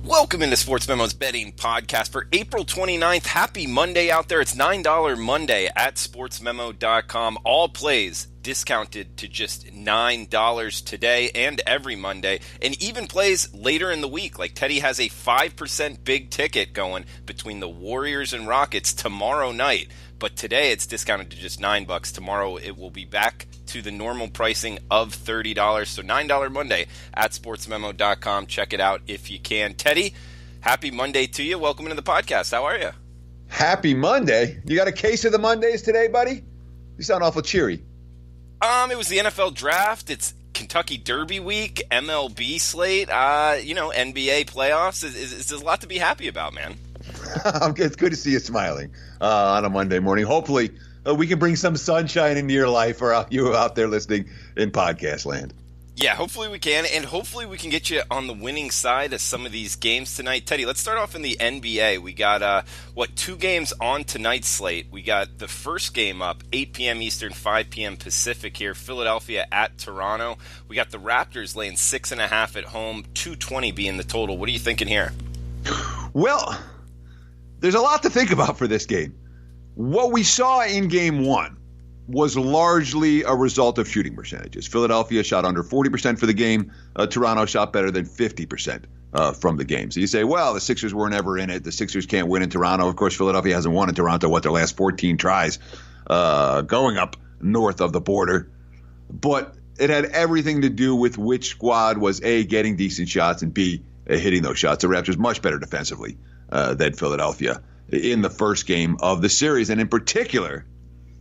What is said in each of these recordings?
Welcome into Sports Memo's betting podcast for April 29th. Happy Monday out there. It's $9 Monday at sportsmemo.com. All plays discounted to just $9 today and every Monday. And even plays later in the week. Like Teddy has a 5% big ticket going between the Warriors and Rockets tomorrow night. But today it's discounted to just $9. Tomorrow it will be back to the normal pricing of $30. So $9 Monday at sportsmemo.com. Check it out if you can. Teddy, happy Monday to you. Welcome into the podcast. How are you? Happy Monday. You got a case of the Mondays today, buddy? You sound awful cheery. It was the NFL draft. It's Kentucky Derby week, MLB slate, NBA playoffs. There's a lot to be happy about, man. It's good to see you smiling on a Monday morning. Hopefully, we can bring some sunshine into your life or you out there listening in podcast land. Yeah, hopefully we can, and hopefully we can get you on the winning side of some of these games tonight. Teddy, let's start off in the NBA. We got, two games on tonight's slate. We got the first game up, 8 p.m. Eastern, 5 p.m. Pacific here, Philadelphia at Toronto. We got the Raptors laying 6.5 at home, 220 being the total. What are you thinking here? Well, there's a lot to think about for this game. What we saw in game one was largely a result of shooting percentages. Philadelphia shot under 40% for the game. Toronto shot better than 50% from the game. So you say, well, the Sixers were never in it. The Sixers can't win in Toronto. Of course, Philadelphia hasn't won in Toronto, their last 14 tries going up north of the border. But it had everything to do with which squad was, A, getting decent shots, and B, hitting those shots. The Raptors much better defensively than Philadelphia in the first game of the series. And in particular,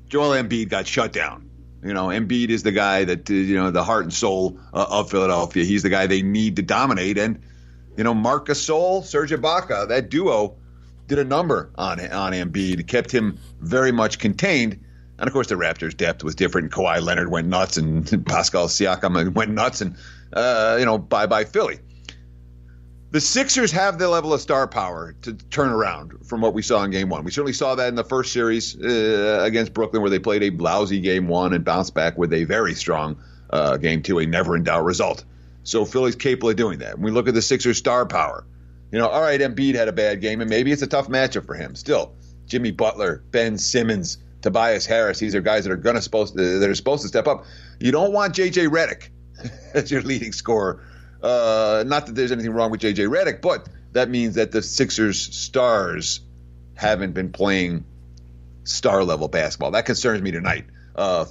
Joel Embiid got shut down. Embiid is the guy that, the heart and soul of Philadelphia. He's the guy they need to dominate. And, Marc Gasol, Serge Ibaka, that duo did a number on Embiid, kept him very much contained. And, of course, the Raptors' depth was different. Kawhi Leonard went nuts, and Pascal Siakam went nuts, and, bye-bye Philly. The Sixers have the level of star power to turn around from what we saw in game one. We certainly saw that in the first series against Brooklyn, where they played a lousy game one and bounced back with a very strong game two, a never-in-doubt result. So Philly's capable of doing that. When we look at the Sixers' star power, all right, Embiid had a bad game, and maybe it's a tough matchup for him. Still, Jimmy Butler, Ben Simmons, Tobias Harris, these are guys that are supposed to step up. You don't want J.J. Redick as your leading scorer. Not that there's anything wrong with J.J. Redick, but that means that the Sixers' stars haven't been playing star-level basketball. That concerns me tonight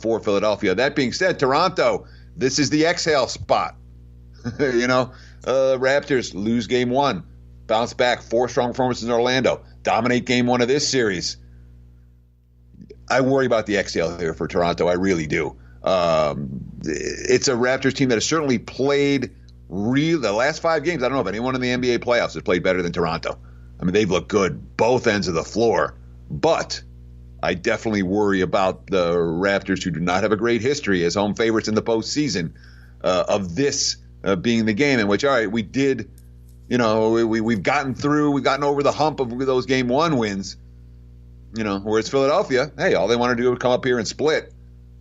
for Philadelphia. That being said, Toronto, this is the exhale spot. Raptors lose game one, bounce back, 4 strong performances in Orlando, dominate game one of this series. I worry about the exhale here for Toronto. I really do. It's a Raptors team that has certainly played the last 5 games. I don't know if anyone in the NBA playoffs has played better than Toronto. I mean, they've looked good both ends of the floor. But I definitely worry about the Raptors, who do not have a great history as home favorites in the postseason, of this being the game in which, all right, we did, we've gotten through, we've gotten over the hump of those game one wins. Whereas Philadelphia, hey, all they want to do is come up here and split.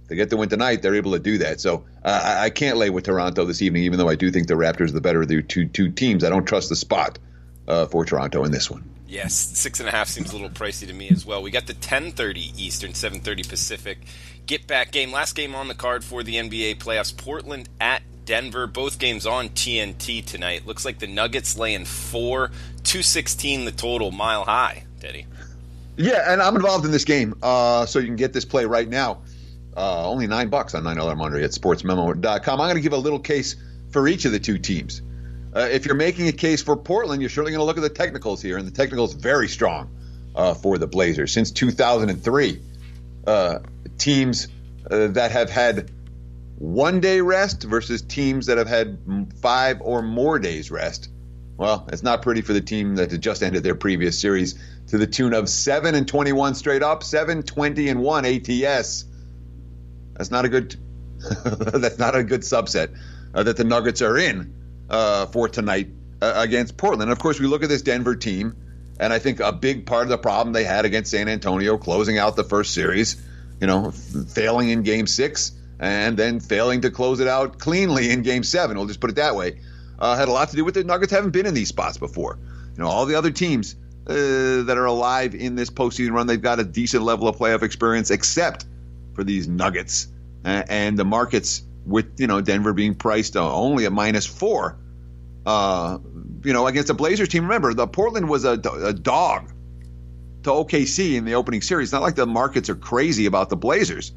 They get the win tonight, they're able to do that. So I can't lay with Toronto this evening, even though I do think the Raptors are the better of the two teams. I don't trust the spot for Toronto in this one. Yes, 6.5 seems a little pricey to me as well. We got the 10:30 Eastern, 7:30 Pacific get-back game. Last game on the card for the NBA playoffs, Portland at Denver. Both games on TNT tonight. Looks like the Nuggets laying 4, 216 the total, mile high, Teddy. Yeah, and I'm involved in this game, so you can get this play right now. Only $9 on $9 Monday at sportsmemo.com. I'm going to give a little case for each of the two teams. If you're making a case for Portland, you're certainly going to look at the technicals here, and the technicals very strong for the Blazers. Since 2003, teams that have had 1 day rest versus teams that have had 5 or more days rest. Well, it's not pretty for the team that had just ended their previous series, to the tune of 7-21 straight up, 7-20-1 ATS. That's not a good subset that the Nuggets are in for tonight against Portland. Of course, we look at this Denver team, and I think a big part of the problem they had against San Antonio, closing out the first series, failing in Game 6, and then failing to close it out cleanly in Game 7. We'll just put it that way. had a lot to do with the Nuggets haven't been in these spots before. All the other teams that are alive in this postseason run, they've got a decent level of playoff experience, except for these Nuggets and the markets with Denver being priced only at -4. Against the Blazers team. Remember, the Portland was a dog to OKC in the opening series. It's not like the markets are crazy about the Blazers,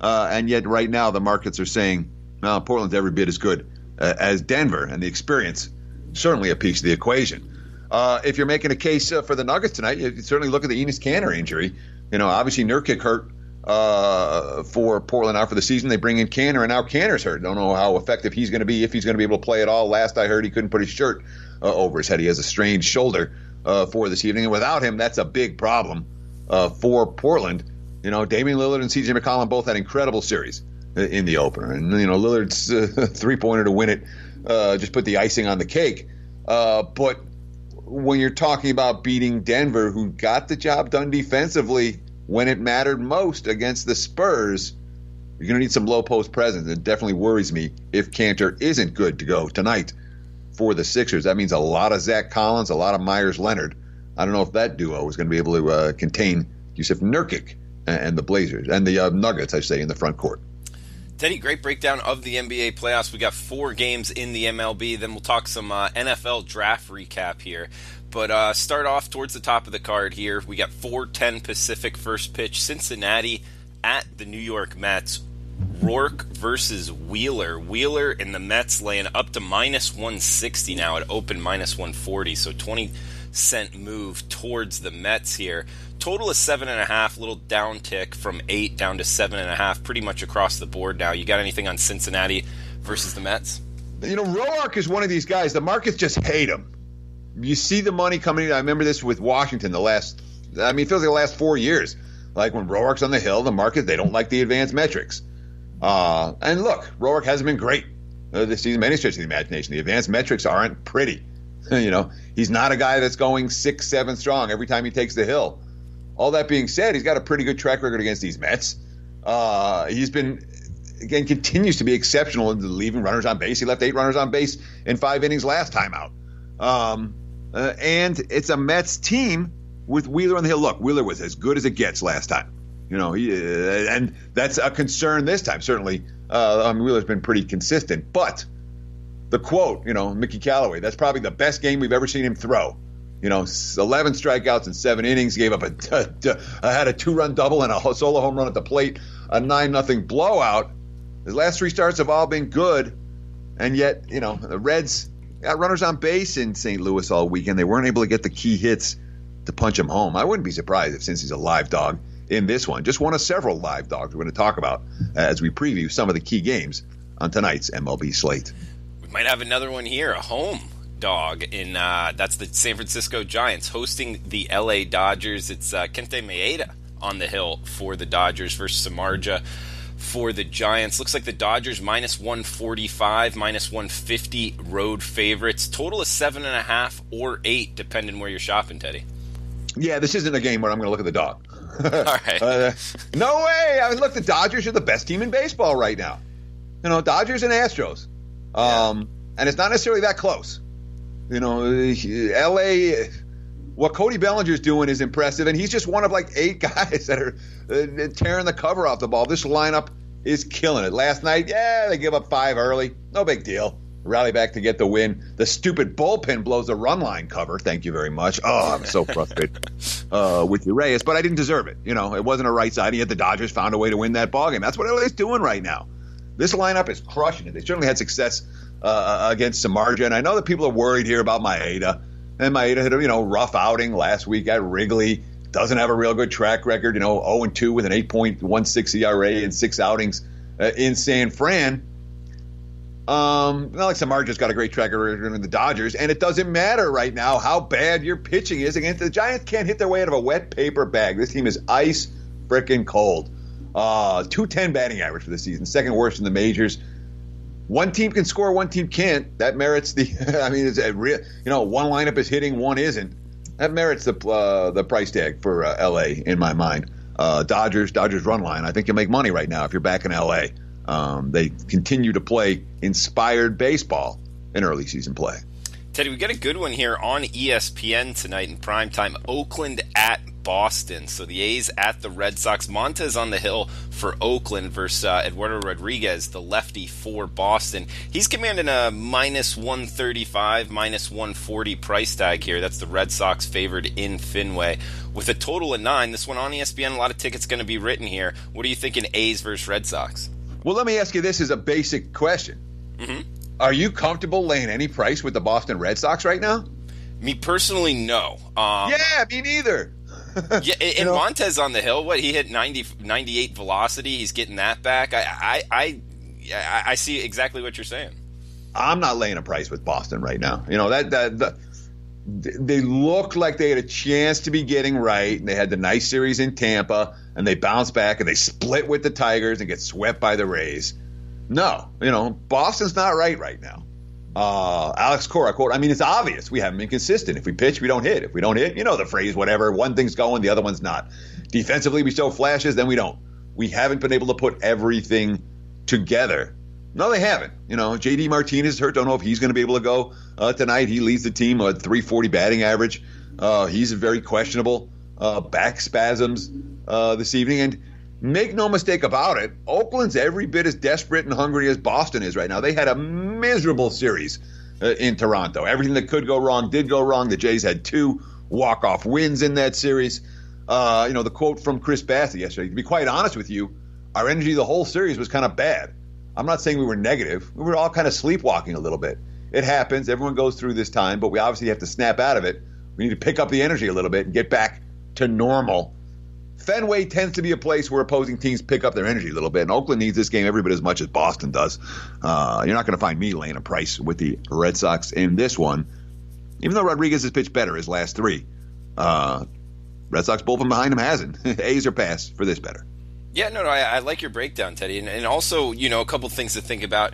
and yet right now the markets are saying Portland's every bit as good as Denver, and the experience certainly a piece of the equation. If you're making a case for the Nuggets tonight, you certainly look at the Enes Kanter injury. Obviously Nurkic hurt for Portland out for the season. They bring in Kanter, and now Kanter's hurt. Don't know how effective he's going to be, if he's going to be able to play at all. Last I heard, he couldn't put his shirt over his head. He has a strained shoulder for this evening, and without him, that's a big problem for Portland. Damian Lillard and C.J. McCollum both had incredible series in the opener, and Lillard's three-pointer to win it just put the icing on the cake. But when you're talking about beating Denver, who got the job done defensively when it mattered most against the Spurs, you're going to need some low-post presence. It definitely worries me if Kanter isn't good to go tonight for the Sixers. That means a lot of Zach Collins, a lot of Myers Leonard. I don't know if that duo is going to be able to contain Yusuf Nurkic and the Blazers, and the Nuggets, I say, in the front court. Teddy, great breakdown of the NBA playoffs. We got 4 games in the MLB. Then we'll talk some NFL draft recap here. But start off towards the top of the card here. We got 4:10 Pacific first pitch. Cincinnati at the New York Mets. Rourke versus Wheeler. Wheeler and the Mets laying up to -160 now at open -140. So 20-cent move towards the Mets here. Total is 7.5, little down tick from 8 down to 7.5, pretty much across the board now. You got anything on Cincinnati versus the Mets? Roark is one of these guys. The markets just hate him. You see the money coming in. I remember this with Washington it feels like the last 4 years. Like when Roark's on the hill, the market, they don't like the advanced metrics. And look, Roark hasn't been great this season, many stretches of the imagination. The advanced metrics aren't pretty. He's not a guy that's going 6-7 strong every time he takes the hill. All that being said, he's got a pretty good track record against these Mets. He's been, again, continues to be exceptional in leaving runners on base. He left 8 runners on base in 5 innings last time out. And it's a Mets team with Wheeler on the hill. Look, Wheeler was as good as it gets last time. And that's a concern this time, certainly. Wheeler's been pretty consistent. But the quote, Mickey Callaway, that's probably the best game we've ever seen him throw. 11 strikeouts in 7 innings, gave up had a 2-run double and a solo home run at the plate, a 9-0 blowout. His last 3 starts have all been good, and yet, the Reds got runners on base in St. Louis all weekend. They weren't able to get the key hits to punch him home. I wouldn't be surprised if Cincy's a live dog in this one. Just one of several live dogs we're going to talk about as we preview some of the key games on tonight's MLB slate. We might have another one here, a home dog in that's the San Francisco Giants hosting the LA Dodgers. It's Kente Maeda on the hill for the Dodgers versus Samardzija for the Giants. Looks like the Dodgers -145, -150 road favorites. Total is 7.5 or 8, depending where you're shopping, Teddy. Yeah, this isn't a game where I'm going to look at the dog. All right. No way. Look, the Dodgers are the best team in baseball right now. Dodgers and Astros. And it's not necessarily that close. LA, what Cody Bellinger's doing is impressive, and he's just one of like 8 guys that are tearing the cover off the ball. This lineup is killing it. Last night, they give up 5 early. No big deal. Rally back to get the win. The stupid bullpen blows the run line cover. Thank you very much. Oh, I'm so frustrated with Urias, but I didn't deserve it. It wasn't a right side. Yet the Dodgers found a way to win that ballgame. That's what LA's doing right now. This lineup is crushing it. They certainly had success against Samardzija, and I know that people are worried here about Maeda. And Maeda had a rough outing last week at Wrigley. Doesn't have a real good track record. 0-2 with an 8.16 ERA in 6 outings in San Fran. Not like Samardzija's got a great track record in the Dodgers, and it doesn't matter right now how bad your pitching is against the Giants. Can't hit their way out of a wet paper bag. This team is ice freaking cold. 210 batting average for the season, second worst in the majors. One team can score, one team can't. That merits the. It's a real. One lineup is hitting, one isn't. That merits the price tag for LA in my mind. Dodgers run line. I think you make money right now if you're back in LA. They continue to play inspired baseball, in early season play. Teddy, we got a good one here on ESPN tonight in primetime. Oakland at Boston. So the A's at the Red Sox. Montez on the hill for Oakland versus Eduardo Rodriguez, the lefty for Boston. He's commanding a minus 135, minus 140 price tag here. That's the Red Sox favored in Fenway. With a total of 9, this one on ESPN, a lot of tickets going to be written here. What are you thinking, A's versus Red Sox? Well, let me ask you this as a basic question. Mm-hmm. Are you comfortable laying any price with the Boston Red Sox right now? Me personally, no. Yeah, me neither. Yeah, and Montez on the hill, he hit 98 velocity. He's getting that back. I see exactly what you're saying. I'm not laying a price with Boston right now. They look like they had a chance to be getting right, and they had the nice series in Tampa, and they bounced back, and they split with the Tigers and get swept by the Rays. No, Boston's not right now. Alex Cora quote, it's obvious we haven't been consistent. If we pitch, we don't hit. If we don't hit, the phrase, whatever, one thing's going, the other one's not. Defensively, we show flashes, then we don't. We haven't been able to put everything together. No, they haven't. J.D. Martinez is hurt. Don't know if he's going to be able to go tonight. He leads the team at 340 batting average. He's very questionable. Back spasms this evening. And make no mistake about it, Oakland's every bit as desperate and hungry as Boston is right now. They had a miserable series in Toronto. Everything that could go wrong did go wrong. The Jays had 2 walk-off wins in that series. The quote from Chris Bassett yesterday, to be quite honest with you, our energy the whole series was kind of bad. I'm not saying we were negative. We were all kind of sleepwalking a little bit. It happens. Everyone goes through this time, but we obviously have to snap out of it. We need to pick up the energy a little bit and get back to normal. Fenway tends to be a place where opposing teams pick up their energy a little bit, and Oakland needs this game every bit as much as Boston does. You're not going to find me laying a price with the Red Sox in this one, even though Rodriguez has pitched better his last 3. Red Sox bullpen behind him hasn't. A's are pass for this better. Yeah, no, I like your breakdown, Teddy. And also, a couple things to think about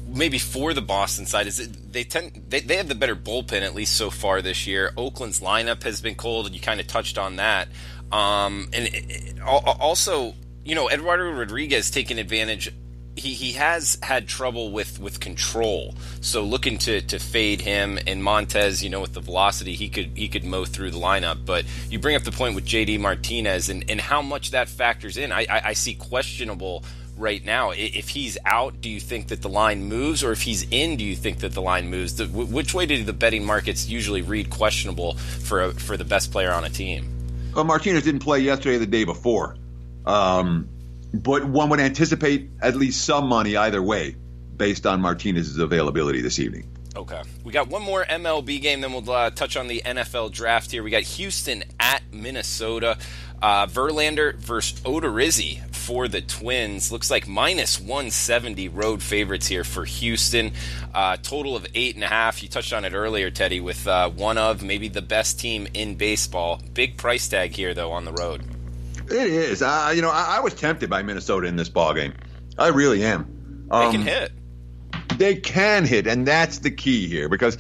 maybe for the Boston side is they have the better bullpen, at least so far this year. Oakland's lineup has been cold, and you kind of touched on that. Also, Eduardo Rodriguez taking advantage. He has had trouble with control, so looking to fade him, and Montez, with the velocity, he could mow through the lineup. But you bring up the point with J.D. Martinez and how much that factors in. I see questionable right now. If he's out, do you think that the line moves, or if he's in, do you think that the line moves? Which way do the betting markets usually read questionable for the best player on a team? Well, Martinez didn't play yesterday or the day before. But one would anticipate at least some money either way based on Martinez's availability this evening. Okay. We got one more MLB game, then we'll touch on the NFL draft here. We got Houston at Minnesota. Verlander versus Odorizzi for the Twins. Looks like minus 170 road favorites here for Houston. Total of 8.5. You touched on it earlier, Teddy, with one of maybe the best team in baseball. Big price tag here, though, on the road. It is. I was tempted by Minnesota in this ballgame. I really am. They can hit. They can hit, and that's the key here because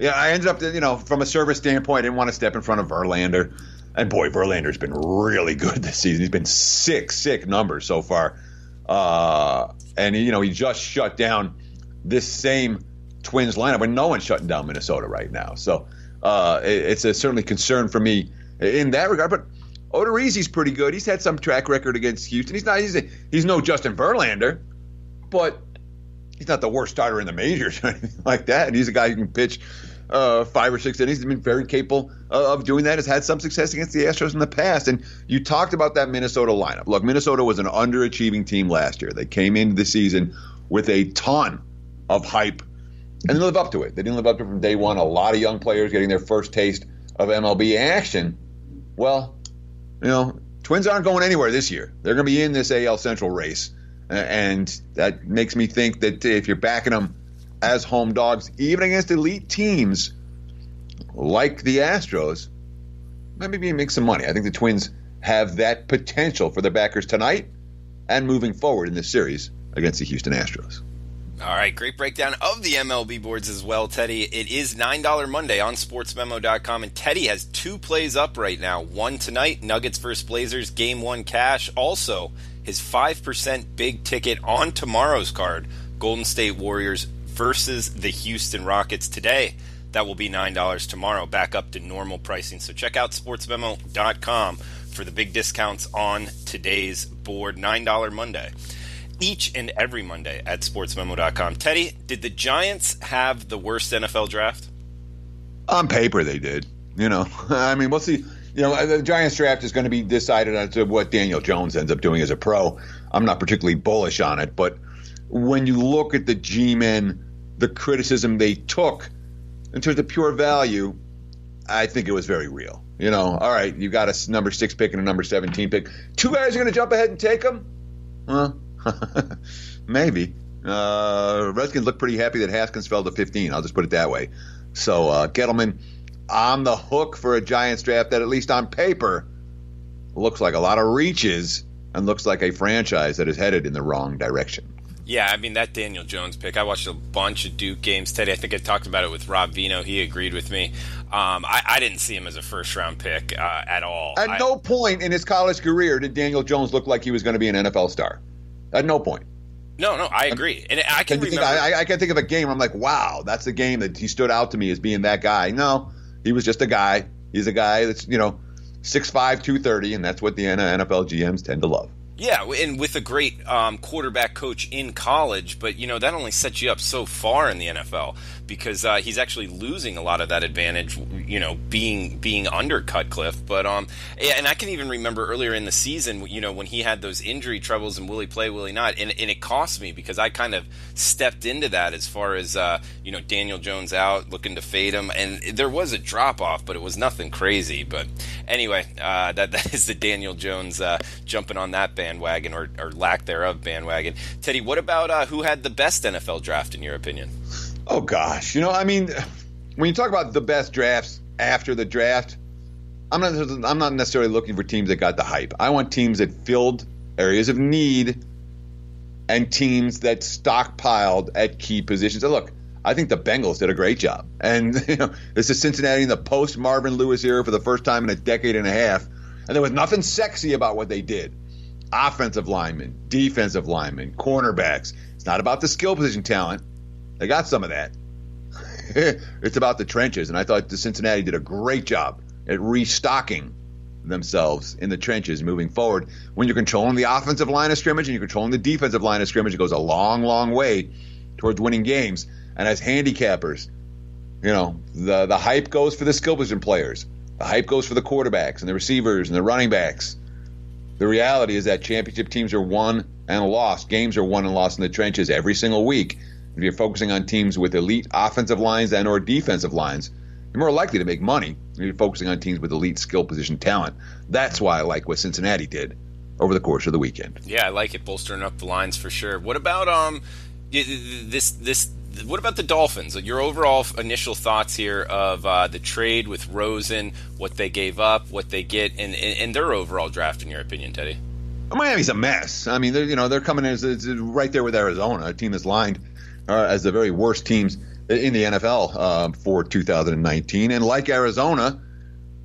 I ended up, from a service standpoint, I didn't want to step in front of Verlander. And, boy, Verlander's been really good this season. He's been sick numbers so far. And, he just shut down this same Twins lineup when no one's shutting down Minnesota right now. So it's a certainly concern for me in that regard. But Odorizzi's pretty good. He's had some track record against Houston. He's no Justin Verlander, but he's not the worst starter in the majors or anything like that. And he's a guy who can pitch 5 or 6 innings. He's been very capable of doing that. Has had some success against the Astros in the past. And you talked about that Minnesota lineup. Look, Minnesota was an underachieving team last year. They came into the season with a ton of hype, and they live up to it. They didn't live up to it from day one. A lot of young players getting their first taste of MLB action. Well, Twins aren't going anywhere this year. They're going to be in this AL Central race. And that makes me think that if you're backing them as home dogs, even against elite teams like the Astros, maybe you make some money. I think the Twins have that potential for their backers tonight and moving forward in this series against the Houston Astros. All right, great breakdown of the MLB boards as well, Teddy. It is $9 Monday on sportsmemo.com, and Teddy has 2 plays up right now. One tonight, Nuggets versus Blazers, Game 1 cash. Also, his 5% big ticket on tomorrow's card, Golden State Warriors versus the Houston Rockets today. That will be $9 tomorrow, back up to normal pricing. So check out sportsmemo.com for the big discounts on today's board. $9 Monday. Each and every Monday at sportsmemo.com. Teddy, did the Giants have the worst NFL draft? On paper, they did. I mean, we'll see. The Giants draft is going to be decided on to what Daniel Jones ends up doing as a pro. I'm not particularly bullish on it, but when you look at the G-men, the criticism they took in terms of pure value, I think it was very real. All right, you got a number 6 pick and a number 17 pick. 2 guys are going to jump ahead and take them? Maybe. Redskins look pretty happy that Haskins fell to 15. I'll just put it that way. So, Gettleman on the hook for a Giants draft that, at least on paper, looks like a lot of reaches and looks like a franchise that is headed in the wrong direction. Yeah, I mean, that Daniel Jones pick, I watched a bunch of Duke games, Teddy. I think I talked about it with Rob Vino. He agreed with me. I didn't see him as a first-round pick at all. At no point in his college career did Daniel Jones look like he was going to be an NFL star. At no point. No, I agree. And I can remember. I can think of a game where I'm like, wow, that's the game that he stood out to me as being that guy. No, he was just a guy. He's a guy that's, 6'5", 230, and that's what the NFL GMs tend to love. Yeah, and with a great quarterback coach in college, but that only sets you up so far in the NFL because he's actually losing a lot of that advantage, being under Cutcliffe. But and I can even remember earlier in the season, when he had those injury troubles and will he play, will he not, and it cost me because I kind of stepped into that as far as Daniel Jones out, looking to fade him, and there was a drop off, but it was nothing crazy. But anyway, that is the Daniel Jones jumping on that bandwagon or lack thereof bandwagon. Teddy, what about who had the best NFL draft in your opinion? Oh gosh, when you talk about the best drafts after the draft, I'm not necessarily looking for teams that got the hype. I want teams that filled areas of need and teams that stockpiled at key positions. And look, I think the Bengals did a great job. And this is Cincinnati in the post Marvin Lewis era for the first time in a decade and a half, and there was nothing sexy about what they did. Offensive linemen, defensive linemen, cornerbacks. It's not about the skill position talent. They got some of that. It's about the trenches, and I thought the Cincinnati did a great job at restocking themselves in the trenches moving forward. When you're controlling the offensive line of scrimmage and you're controlling the defensive line of scrimmage, it goes a long, long way towards winning games. And as handicappers, the hype goes for the skill position players. The hype goes for the quarterbacks and the receivers and the running backs. The reality is that championship teams are won and lost. Games are won and lost in the trenches every single week. If you're focusing on teams with elite offensive lines and or defensive lines, you're more likely to make money if you're focusing on teams with elite skill position talent. That's why I like what Cincinnati did over the course of the weekend. Yeah, I like it, bolstering up the lines for sure. What about What about the Dolphins? Your overall initial thoughts here of the trade with Rosen, what they gave up, what they get, and their overall draft, in your opinion, Teddy? Miami's a mess. I mean, they're coming in as right there with Arizona, a team that's lined as the very worst teams in the NFL for 2019. And like Arizona,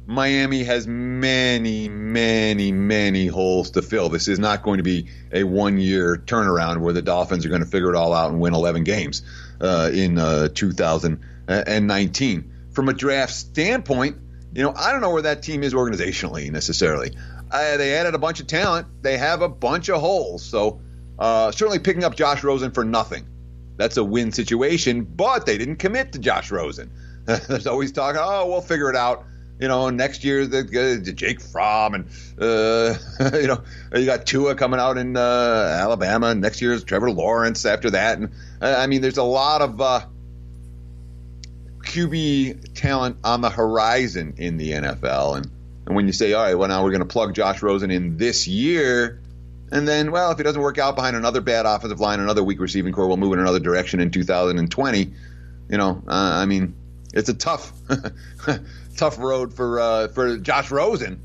Miami has many, many, many holes to fill. This is not going to be a one-year turnaround where the Dolphins are going to figure it all out and win 11 games in 2019. From a draft standpoint, I don't know where that team is organizationally necessarily. They added a bunch of talent. They have a bunch of holes. So certainly picking up Josh Rosen for nothing. That's a win situation, but they didn't commit to Josh Rosen. There's always talk, we'll figure it out. Next year, the Jake Fromm and, you got Tua coming out in Alabama. And next year is Trevor Lawrence after that. And there's a lot of QB talent on the horizon in the NFL. And when you say, all right, well, now we're going to plug Josh Rosen in this year, and then, well, if it doesn't work out behind another bad offensive line, another weak receiving core, we'll move in another direction in 2020. It's a tough road for Josh Rosen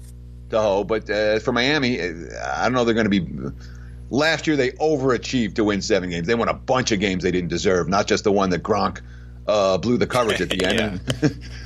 to hoe. But for Miami, I don't know. They're going to be. Last year, they overachieved to win 7 games. They won a bunch of games they didn't deserve, not just the one that Gronk blew the coverage at the end.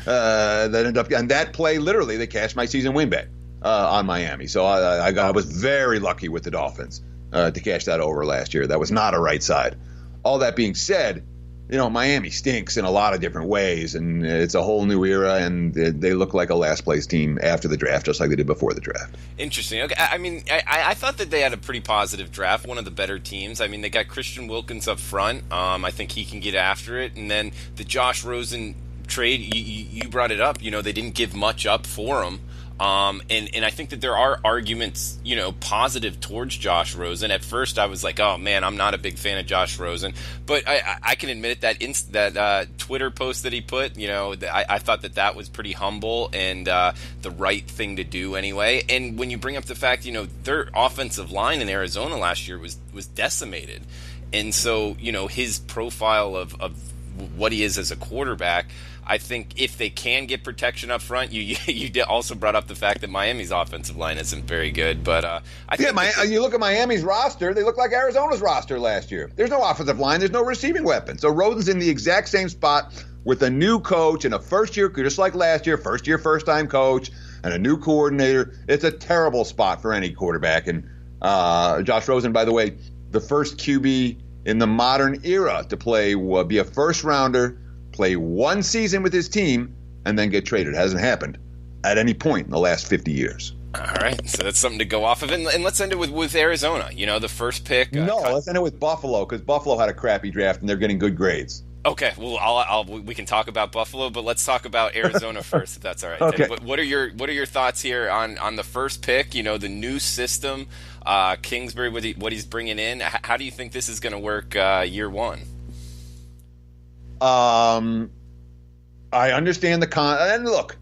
That ended up, and that play literally they cashed my season win bet on Miami. So I was very lucky with the Dolphins to cash that over last year. That was not a right side. All that being said, Miami stinks in a lot of different ways, and it's a whole new era, and they look like a last-place team after the draft, just like they did before the draft. Interesting. Okay, I mean, I thought that they had a pretty positive draft, one of the better teams. I mean, they got Christian Wilkins up front. I think he can get after it. And then the Josh Rosen trade, you brought it up. They didn't give much up for him. And I think that there are arguments, positive towards Josh Rosen. At first, I was like, oh man, I'm not a big fan of Josh Rosen, but I can admit it, that Twitter post that he put, I thought that was pretty humble and the right thing to do anyway. And when you bring up the fact, their offensive line in Arizona last year was decimated, and so his profile of what he is as a quarterback. I think if they can get protection up front, you also brought up the fact that Miami's offensive line isn't very good. But I think you look at Miami's roster; they look like Arizona's roster last year. There's no offensive line, there's no receiving weapon. So Rosen's in the exact same spot with a new coach and a first year, just like last year, first time coach and a new coordinator. It's a terrible spot for any quarterback. And Josh Rosen, by the way, the first QB in the modern era to be a first rounder, play one season with his team, and then get traded. It hasn't happened at any point in the last 50 years. All right, so that's something to go off of. And let's end it with Arizona. The first pick. Let's end it with Buffalo, because Buffalo had a crappy draft, and they're getting good grades. Okay, well, we can talk about Buffalo, but let's talk about Arizona first, if that's all right. Okay. But what are your thoughts here on the first pick? The new system, Kingsbury, what he's bringing in. How do you think this is going to work year one? I understand and look,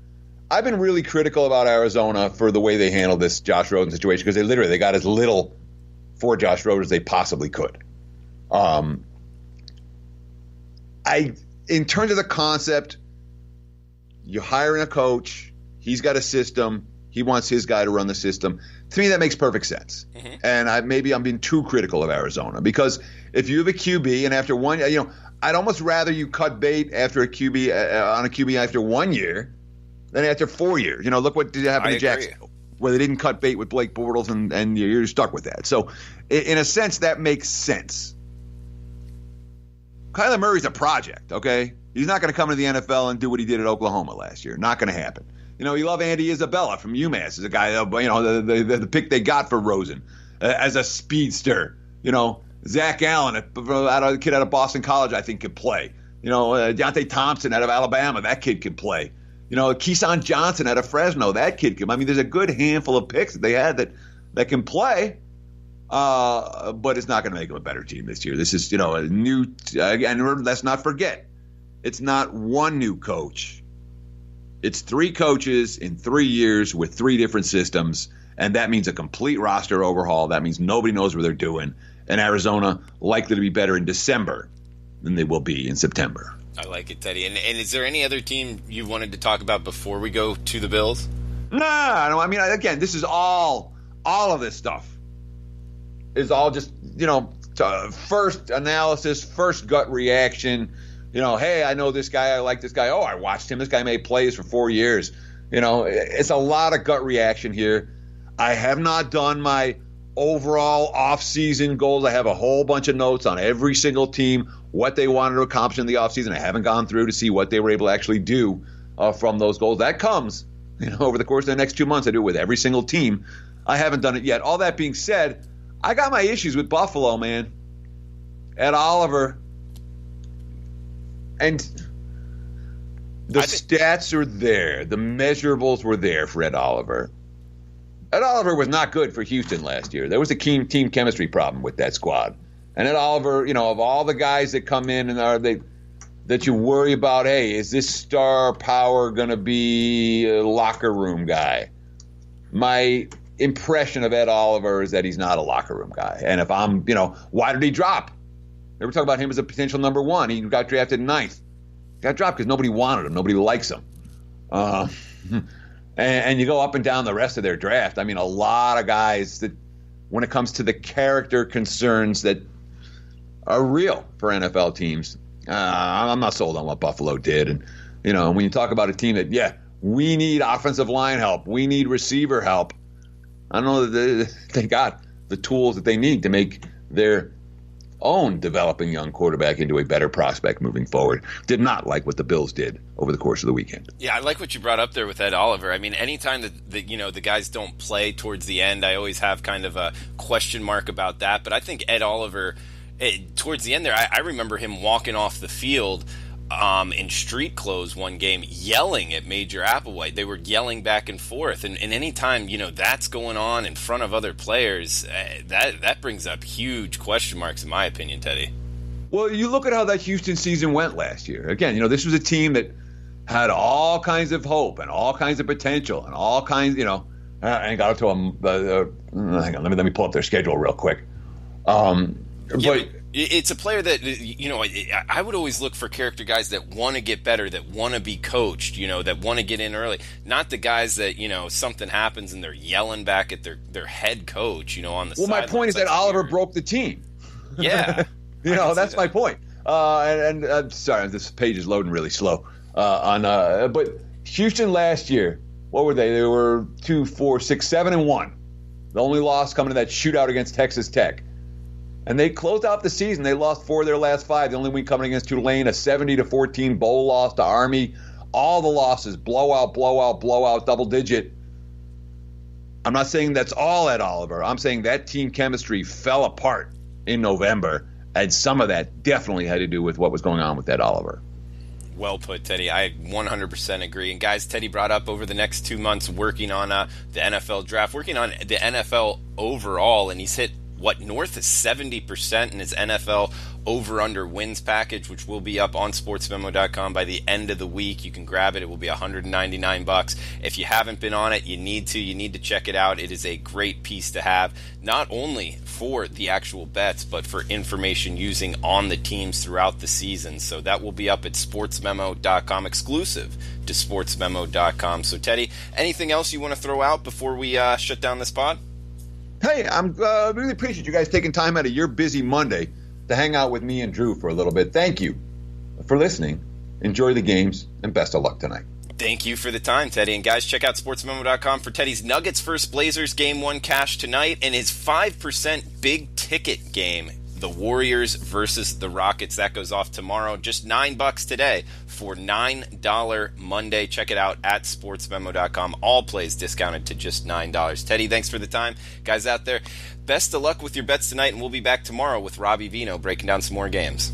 I've been really critical about Arizona for the way they handled this Josh Rosen situation, because they got as little for Josh Rosen as they possibly could. In terms of the concept, you're hiring a coach, he's got a system, he wants his guy to run the system. To me, that makes perfect sense. Mm-hmm. And maybe I'm being too critical of Arizona, because if you have a QB and after one, I'd almost rather you cut bait after a QB on a QB after 1 year than after 4 years. Look what did happen to Jacksonville, where they didn't cut bait with Blake Bortles, and you're stuck with that. So, in a sense, that makes sense. Kyler Murray's a project, okay? He's not going to come into the NFL and do what he did at Oklahoma last year. Not going to happen. You love Andy Isabella from UMass as a guy, the pick they got for Rosen as a speedster. Zach Allen, a kid out of Boston College, I think could play. Deontay Thompson out of Alabama, that kid could play. Keyshawn Johnson out of Fresno, that kid could. I mean, there's a good handful of picks that they had that can play, but it's not going to make them a better team this year. This is, a new and let's not forget, it's not one new coach. It's 3 coaches in 3 years with 3 different systems, and that means a complete roster overhaul. That means nobody knows what they're doing. And Arizona likely to be better in December than they will be in September. I like it, Teddy. And is there any other team you wanted to talk about before we go to the Bills? No. I mean, again, this is all of this stuff is all just, first analysis, first gut reaction. Hey, I know this guy. I like this guy. Oh, I watched him. This guy made plays for 4 years. It's a lot of gut reaction here. I have not done my overall off-season goals. I have a whole bunch of notes on every single team, what they wanted to accomplish in the off-season. I haven't gone through to see what they were able to actually do from those goals. That comes, over the course of the next 2 months. I do it with every single team. I haven't done it yet. All that being said, I got my issues with Buffalo, man. Ed Oliver. And the stats are there. The measurables were there for Ed Oliver. Ed Oliver was not good for Houston last year. There was a team chemistry problem with that squad. And Ed Oliver, of all the guys that come in and that you worry about, hey, is this star power going to be a locker room guy? My impression of Ed Oliver is that he's not a locker room guy. And if I'm, why did he drop? They were talking about him as a potential number 1. He got drafted 9th. Got dropped because nobody wanted him. Nobody likes him. And you go up and down the rest of their draft. I mean, a lot of guys that, when it comes to the character concerns that are real for NFL teams, I'm not sold on what Buffalo did. And, when you talk about a team that, we need offensive line help, we need receiver help, I don't know that they got the tools that they need to make their own developing young quarterback into a better prospect moving forward. Did not like what the Bills did over the course of the weekend. Yeah, I like what you brought up there with Ed Oliver. I mean, anytime that the guys don't play towards the end, I always have kind of a question mark about that. But I think Ed Oliver, towards the end there, I remember him walking off the field in street clothes one game, yelling at Major Applewhite. They were yelling back and forth, and any time that's going on in front of other players, that brings up huge question marks in my opinion, Teddy. Well, you look at how that Houston season went last year. Again, this was a team that had all kinds of hope and all kinds of potential and all kinds, and got up to them. Hang on, let me pull up their schedule real quick. But it's a player that, I would always look for character guys that want to get better, that want to be coached, that want to get in early. Not the guys that, something happens and they're yelling back at their head coach, on the Well, my point is that Oliver broke the team. Yeah. That's my point. And sorry, this page is loading really slow. But Houston last year, what were they? They were 2, 4, 6, 7-1. The only loss coming to that shootout against Texas Tech. And they closed out the season. They lost 4 of their last 5. The only win coming against Tulane, a 70-14 bowl loss to Army. All the losses, blowout, double digit. I'm not saying that's all Ed Oliver. I'm saying that team chemistry fell apart in November, and some of that definitely had to do with what was going on with Ed Oliver. Well put, Teddy. I 100% agree. And guys, Teddy brought up over the next 2 months working on the NFL draft, working on the NFL overall, and he's hit north of 70% in his NFL over-under wins package, which will be up on sportsmemo.com by the end of the week. You can grab it. It will be $199. If you haven't been on it, you need to check it out. It is a great piece to have, not only for the actual bets, but for information using on the teams throughout the season. So that will be up at sportsmemo.com, exclusive to sportsmemo.com. So Teddy, anything else you want to throw out before we shut down this pod? Hey, I'm really appreciate you guys taking time out of your busy Monday to hang out with me and Drew for a little bit. Thank you for listening. Enjoy the games, and best of luck tonight. Thank you for the time, Teddy. And guys, check out sportsmemo.com for Teddy's Nuggets vs. Blazers Game 1 cash tonight and his 5% big ticket game, the Warriors versus the Rockets. That goes off tomorrow. Just $9 today for $9 Monday. Check it out at sportsmemo.com. All plays discounted to just $9. Teddy, thanks for the time. Guys out there, best of luck with your bets tonight, and we'll be back tomorrow with Robbie Vino breaking down some more games.